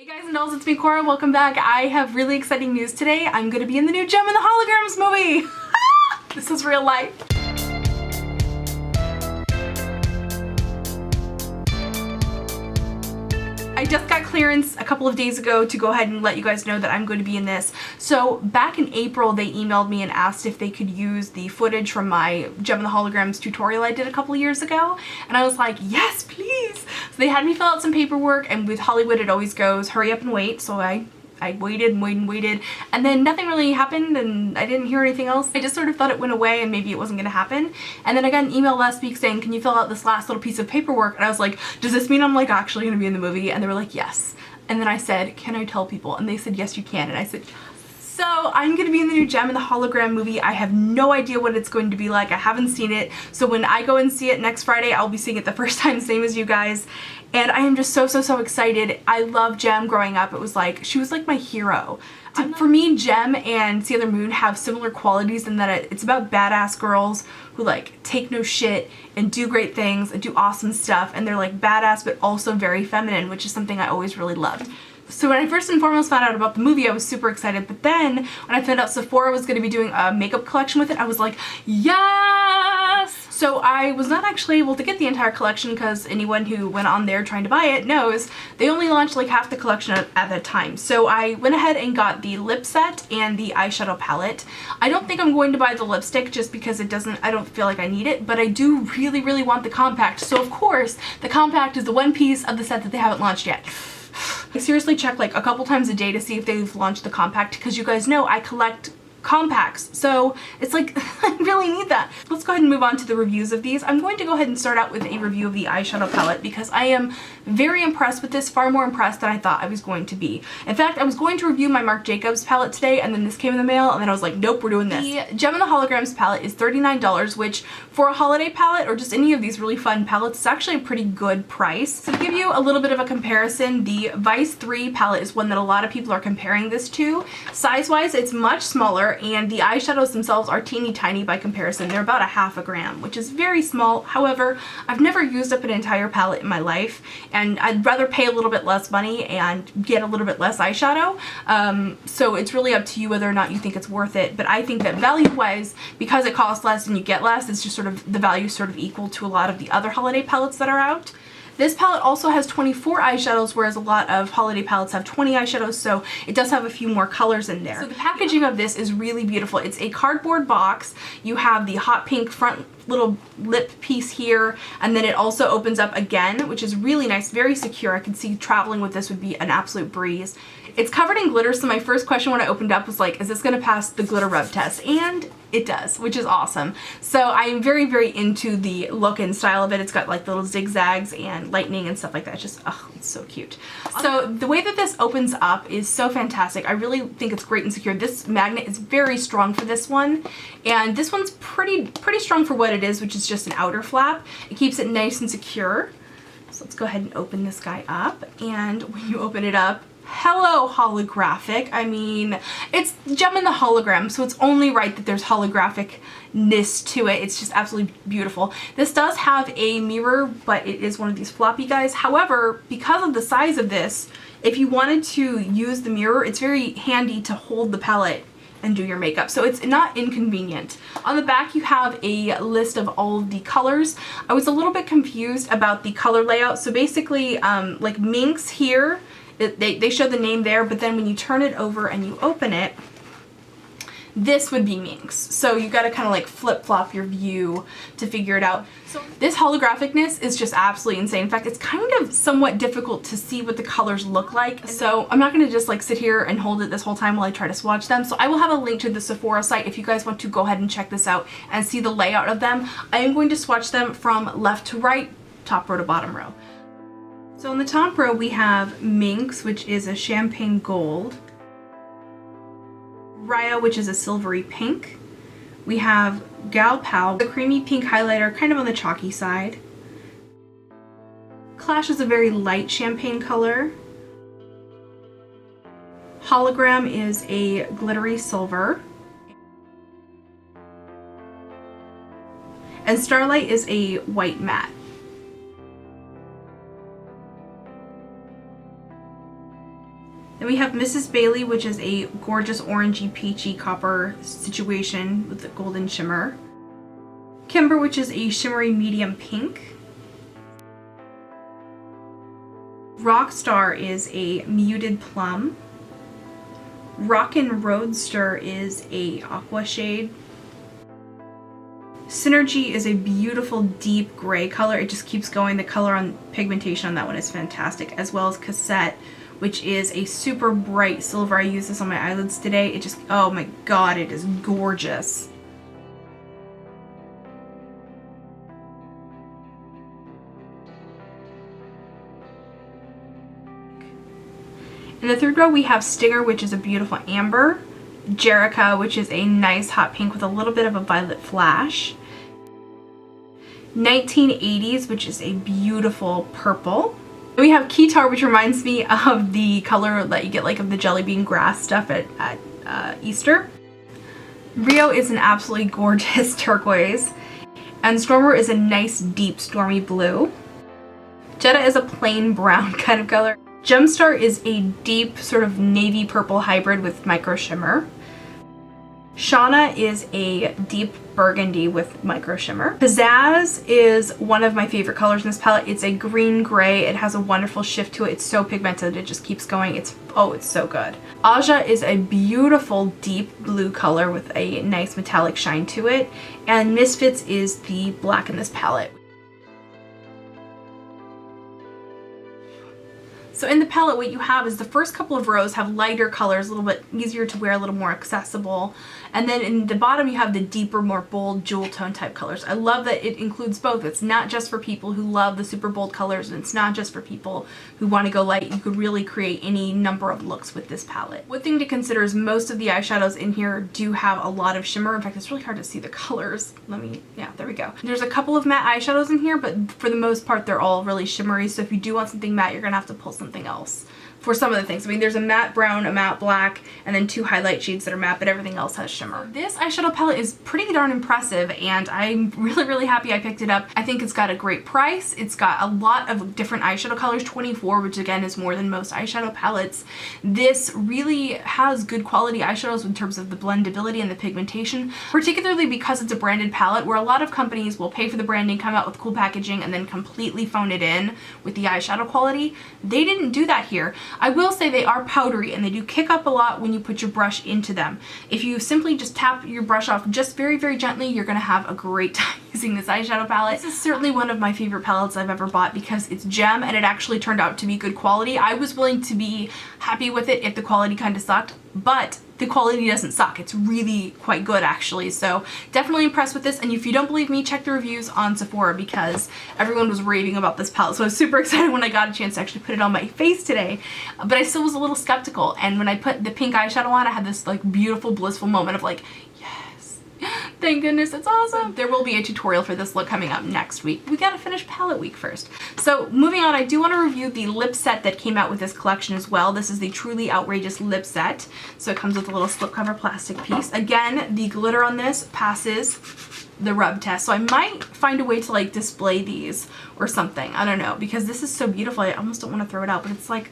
Hey guys and dolls, it's me Cora. Welcome back. I have really exciting news today. I'm gonna be in the new Gem and the Holograms movie. This is real life. I just got clearance a couple of days ago to go ahead and let you guys know that I'm going to be in this. So back in April, they emailed me and asked if they could use the footage from my Gem and the Holograms tutorial I did a couple of years ago. And I was like, yes, please. So they had me fill out some paperwork, and with Hollywood it always goes, hurry up and wait. So I waited and waited and waited, and then nothing really happened and I didn't hear anything else. I just sort of thought it went away and maybe it wasn't gonna happen. And then I got an email last week saying, can you fill out this last little piece of paperwork? And I was like, does this mean I'm like actually gonna be in the movie? And they were like, yes. And then I said, can I tell people? And they said, yes, you can. And I said, so I'm gonna be in the new Gem and the Hologram movie. I have no idea what it's going to be like. I haven't seen it. So when I go and see it next Friday, I'll be seeing it the first time, same as you guys. And I am just so excited. I love Gem growing up. It was like, she was like my hero. For me, Gem and Sailor Moon have similar qualities in that it's about badass girls who like take no shit and do great things and do awesome stuff. And they're like badass but also very feminine, which is something I always really loved. So when I first and foremost found out about the movie, I was super excited, but then when I found out Sephora was going to be doing a makeup collection with it, I was like, yes! So I was not actually able to get the entire collection because anyone who went on there trying to buy it knows they only launched like half the collection at that time. So I went ahead and got the lip set and the eyeshadow palette. I don't think I'm going to buy the lipstick just because I don't feel like I need it, but I do really want the compact. So of course, the compact is the one piece of the set that they haven't launched yet. I seriously check like a couple times a day to see if they've launched the compact because you guys know I collect compacts, so it's like I really need that. Let's go ahead and move on to the reviews of these. I'm going to go ahead and start out with a review of the eyeshadow palette because I am very impressed with this, far more impressed than I thought I was going to be. In fact, I was going to review my Marc Jacobs palette today, and then this came in the mail, and then I was like, nope, we're doing this. The Gem and the Holograms palette is $39, which for a holiday palette or just any of these really fun palettes is actually a pretty good price. So to give you a little bit of a comparison, the Vice 3 palette is one that a lot of people are comparing this to. Size-wise, it's much smaller, and the eyeshadows themselves are teeny tiny by comparison. They're about a half a gram, which is very small. However, I've never used up an entire palette in my life, and I'd rather pay a little bit less money and get a little bit less eyeshadow. So it's really up to you whether or not you think it's worth it. But I think that value-wise, because it costs less and you get less, it's just sort of the value sort of equal to a lot of the other holiday palettes that are out. This palette also has 24 eyeshadows, whereas a lot of holiday palettes have 20 eyeshadows, so it does have a few more colors in there. So the packaging of this is really beautiful. It's a cardboard box. You have the hot pink front little lip piece here, and then it also opens up again, which is really nice, very secure. I could see traveling with this would be an absolute breeze. It's covered in glitter, so my first question when I opened up was like, is this gonna pass the glitter rub test? And it does, which is awesome. So I'm very into the look and style of it. It's got like little zigzags and lightning and stuff like that. It's just, oh, it's so cute. So the way that this opens up is so fantastic. I really think it's great and secure. This magnet is very strong for this one, and this one's pretty strong for what it is, which is just an outer flap. It keeps it nice and secure. So let's go ahead and open this guy up, and when you open it up, hello holographic. I mean, it's Gem and the Hologram, so it's only right that there's holographicness to it. It's just absolutely beautiful. This does have a mirror, but it is one of these floppy guys. However, because of the size of this, if you wanted to use the mirror, it's very handy to hold the palette and do your makeup, so it's not inconvenient. On the back you have a list of all of the colors. I was a little bit confused about the color layout. So basically like Minx here, they show the name there, but then when you turn it over and you open it, this would be Minx. So you gotta kind of like flip-flop your view to figure it out. So this holographicness is just absolutely insane. In fact, it's kind of somewhat difficult to see what the colors look like. So I'm not gonna just like sit here and hold it this whole time while I try to swatch them. So I will have a link to the Sephora site if you guys want to go ahead and check this out and see the layout of them. I am going to swatch them from left to right, top row to bottom row. So in the top row we have Minx, which is a champagne gold. Raya, which is a silvery pink. We have Gal Pal, the creamy pink highlighter, kind of on the chalky side. Clash is a very light champagne color. Hologram is a glittery silver. And Starlight is a white matte. Then we have Mrs. Bailey, which is a gorgeous orangey peachy copper situation with a golden shimmer. Kimber, which is a shimmery medium pink. Rockstar is a muted plum. Rockin' Roadster is a aqua shade. Synergy is a beautiful deep gray color. It just keeps going. The color on pigmentation on that one is fantastic, as well as Cassette, which is a super bright silver. I use this on my eyelids today. It just, oh my god, it is gorgeous. In the third row we have Stinger, which is a beautiful amber. Jerica, which is a nice hot pink with a little bit of a violet flash. 1980s, which is a beautiful purple. We have Keytar, which reminds me of the color that you get like of the jelly bean grass stuff at Easter. Rio is an absolutely gorgeous turquoise. And Stormer is a nice deep stormy blue. Jetta is a plain brown kind of color. Gemstar is a deep sort of navy purple hybrid with micro shimmer. Shauna is a deep burgundy with micro shimmer. Pizzazz is one of my favorite colors in this palette. It's a green gray. It has a wonderful shift to it. It's so pigmented. It just keeps going. It's so good. Aja is a beautiful deep blue color with a nice metallic shine to it. And Misfits is the black in this palette. So in the palette, what you have is the first couple of rows have lighter colors, a little bit easier to wear, a little more accessible. And then in the bottom, you have the deeper, more bold jewel tone type colors. I love that it includes both. It's not just for people who love the super bold colors, and it's not just for people who want to go light. You could really create any number of looks with this palette. One thing to consider is most of the eyeshadows in here do have a lot of shimmer. In fact, it's really hard to see the colors. Yeah, there we go. There's a couple of matte eyeshadows in here, but for the most part, they're all really shimmery. So if you do want something matte, you're gonna have to pull something else for some of the things. I mean, there's a matte brown, a matte black, and then 2 highlight shades that are matte, but everything else has shimmer. This eyeshadow palette is pretty darn impressive, and I'm really happy I picked it up. I think it's got a great price. It's got a lot of different eyeshadow colors, 24, which again is more than most eyeshadow palettes. This really has good quality eyeshadows in terms of the blendability and the pigmentation, particularly because it's a branded palette where a lot of companies will pay for the branding, come out with cool packaging, and then completely phone it in with the eyeshadow quality. They didn't do that here. I will say they are powdery and they do kick up a lot when you put your brush into them. If you simply just tap your brush off just very gently, you're gonna have a great time using this eyeshadow palette. This is certainly one of my favorite palettes I've ever bought because it's gem and it actually turned out to be good quality. I was willing to be happy with it if the quality kind of sucked, but the quality doesn't suck. It's really quite good actually. So definitely impressed with this. And if you don't believe me, check the reviews on Sephora because everyone was raving about this palette. So I was super excited when I got a chance to actually put it on my face today, but I still was a little skeptical. And when I put the pink eyeshadow on, I had this like beautiful, blissful moment of like, yes, thank goodness, it's awesome. There will be a tutorial for this look coming up next week. We gotta finish palette week first. So moving on, I do want to review the lip set that came out with this collection as well. This is the Truly Outrageous lip set. So it comes with a little slipcover plastic piece. Again, the glitter on this passes the rub test. So I might find a way to like display these or something. I don't know, because this is so beautiful. I almost don't want to throw it out, but it's like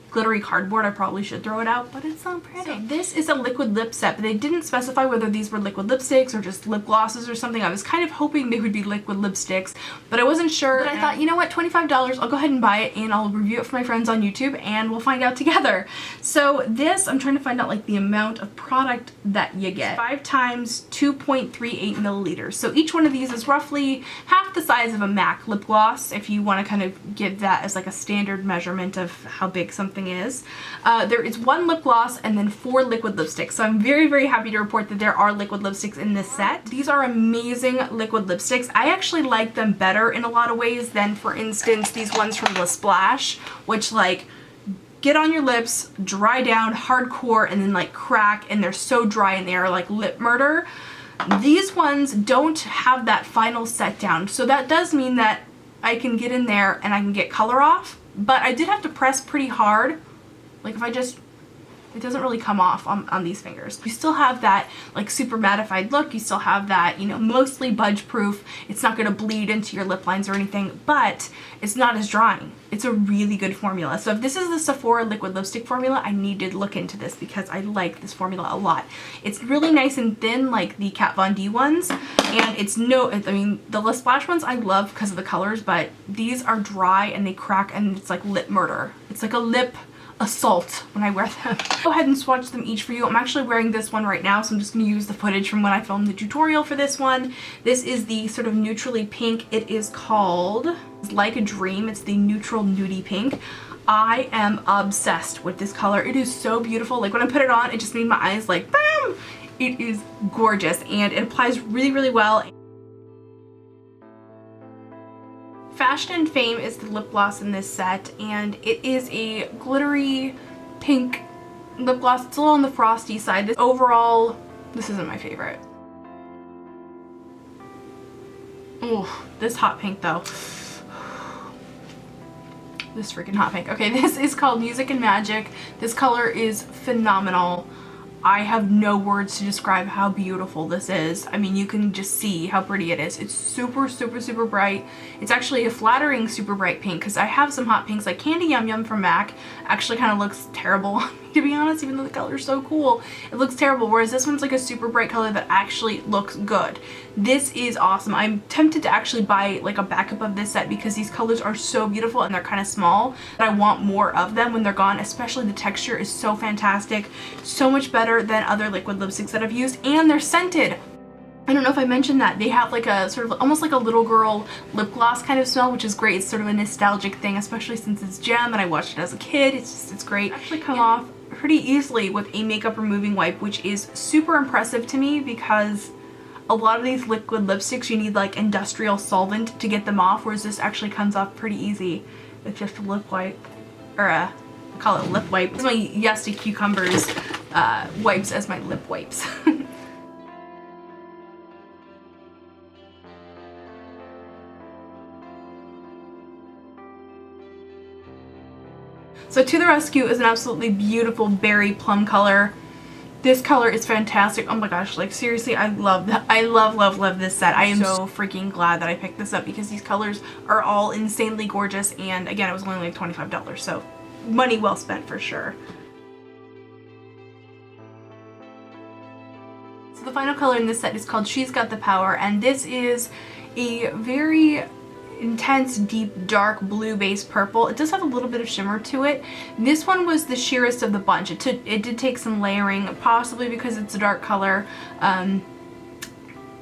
glittery cardboard. I probably should throw it out, but it's so pretty. So this is a liquid lip set, but they didn't specify whether these were liquid lipsticks or just lip glosses or something. I was kind of hoping they would be liquid lipsticks, but I wasn't sure. But I thought, you know what, $25, I'll go ahead and buy it and I'll review it for my friends on YouTube and we'll find out together. So this, I'm trying to find out like the amount of product that you get. It's 5 times 2.38 milliliters. So each one of these is roughly half the size of a MAC lip gloss, if you want to kind of give that as like a standard measurement of how big something is. There is 1 lip gloss and then 4 liquid lipsticks. So I'm very happy to report that there are liquid lipsticks in this set. These are amazing liquid lipsticks. I actually like them better in a lot of ways than, for instance, these ones from La Splash, which like get on your lips, dry down hardcore, and then like crack, and they're so dry and they are like lip murder. These ones don't have that final set down. So that does mean that I can get in there and I can get color off, but I did have to press pretty hard. Like if I just It doesn't really come off on these fingers. You still have that like super mattified look. You still have that, you know, mostly budge proof. It's not going to bleed into your lip lines or anything, but it's not as drying. It's a really good formula. So if this is the Sephora liquid lipstick formula, I need to look into this because I like this formula a lot. It's really nice and thin like the Kat Von D ones, and it's I mean, the Lip Splash ones I love because of the colors, but these are dry and they crack and it's like lip murder. It's like a lip assault when I wear them. Go ahead and swatch them each for you. I'm actually wearing this one right now, so I'm just going to use the footage from when I filmed the tutorial for this one. This is the sort of neutrally pink. It is called Like a Dream. It's the neutral nudie pink. I am obsessed with this color. It is so beautiful. Like when I put it on, it just made my eyes like bam! It is gorgeous and it applies really, really well. Fashion and Fame is the lip gloss in this set, and it is a glittery pink lip gloss. It's a little on the frosty side. Overall, this isn't my favorite. Oh, this hot pink though. This freaking hot pink. Okay, this is called Music and Magic. This color is phenomenal. I have no words to describe how beautiful this is. I mean, you can just see how pretty it is. It's super, super, super bright. It's actually a flattering super bright pink because I have some hot pinks like Candy Yum Yum from MAC. Actually kind of looks terrible on me, to be honest, even though the color is so cool. It looks terrible, whereas this one's like a super bright color that actually looks good. This is awesome. I'm tempted to actually buy like a backup of this set because these colors are so beautiful and they're kind of small. And I want more of them when they're gone, especially the texture is so fantastic. So much better than other liquid lipsticks that I've used, and they're scented. I don't know if I mentioned that. They have like a sort of almost like a little girl lip gloss kind of smell, which is great. It's sort of a nostalgic thing, especially since it's Gem and I watched it as a kid. It's great. Actually come off pretty easily with a makeup removing wipe, which is super impressive to me because a lot of these liquid lipsticks you need like industrial solvent to get them off, whereas this actually comes off pretty easy with just a lip wipe, or I call it lip wipe. This is my Yes to Cucumbers wipes as my lip wipes. So To the Rescue is an absolutely beautiful berry plum color. This color is fantastic. Oh my gosh, like seriously, I love that. I love this set. I am so freaking glad that I picked this up because these colors are all insanely gorgeous, and again, it was only like $25, so money well spent for sure. So the final color in this set is called She's Got the Power, and this is a very intense, deep, dark blue base purple. It does have a little bit of shimmer to it. This one was the sheerest of the bunch. It did take some layering, possibly because it's a dark color, and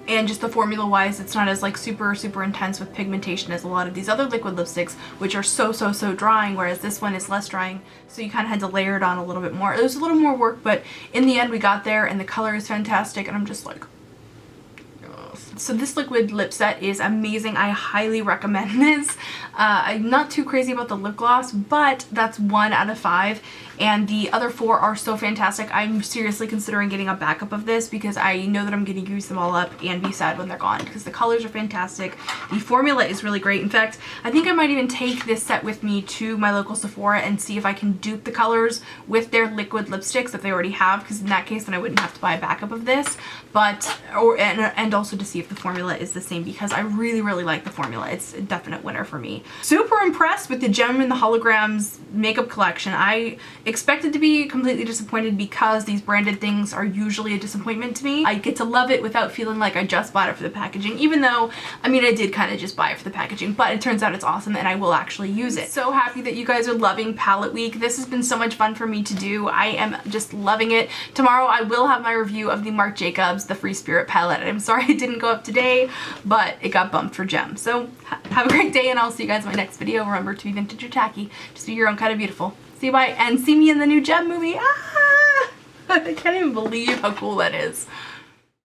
just the formula wise, it's not as like super intense with pigmentation as a lot of these other liquid lipsticks, which are so drying, whereas this one is less drying, so you kind of had to layer it on a little bit more. It was a little more work, but in the end we got there, and the color is fantastic, and I'm just like, so this liquid lip set is amazing. I highly recommend this. I'm not too crazy about the lip gloss, but that's 1 out of 5, and the other 4 are so fantastic. I'm seriously considering getting a backup of this because I know that I'm going to use them all up and be sad when they're gone because the colors are fantastic. The formula is really great. In fact, I think I might even take this set with me to my local Sephora and see if I can dupe the colors with their liquid lipsticks that they already have, because in that case then I wouldn't have to buy a backup of this, but and also to see if the formula is the same, because I really like the formula. It's a definite winner for me. Super impressed with the Gem and the Holograms makeup collection. I expected to be completely disappointed because these branded things are usually a disappointment to me. I get to love it without feeling like I just bought it for the packaging, even though, I mean, I did kind of just buy it for the packaging, but it turns out it's awesome and I will actually use it. So happy that you guys are loving Palette Week. This has been so much fun for me to do. I am just loving it. Tomorrow I will have my review of the Marc Jacobs, the Free Spirit palette. I'm sorry it didn't go up today, but it got bumped for Gem. So have a great day, and I'll see you guys in my next video. Remember to be vintage or tacky. Just be your own kind of beautiful. See you, bye, and see me in the new Gem movie. Ah! I can't even believe how cool that is.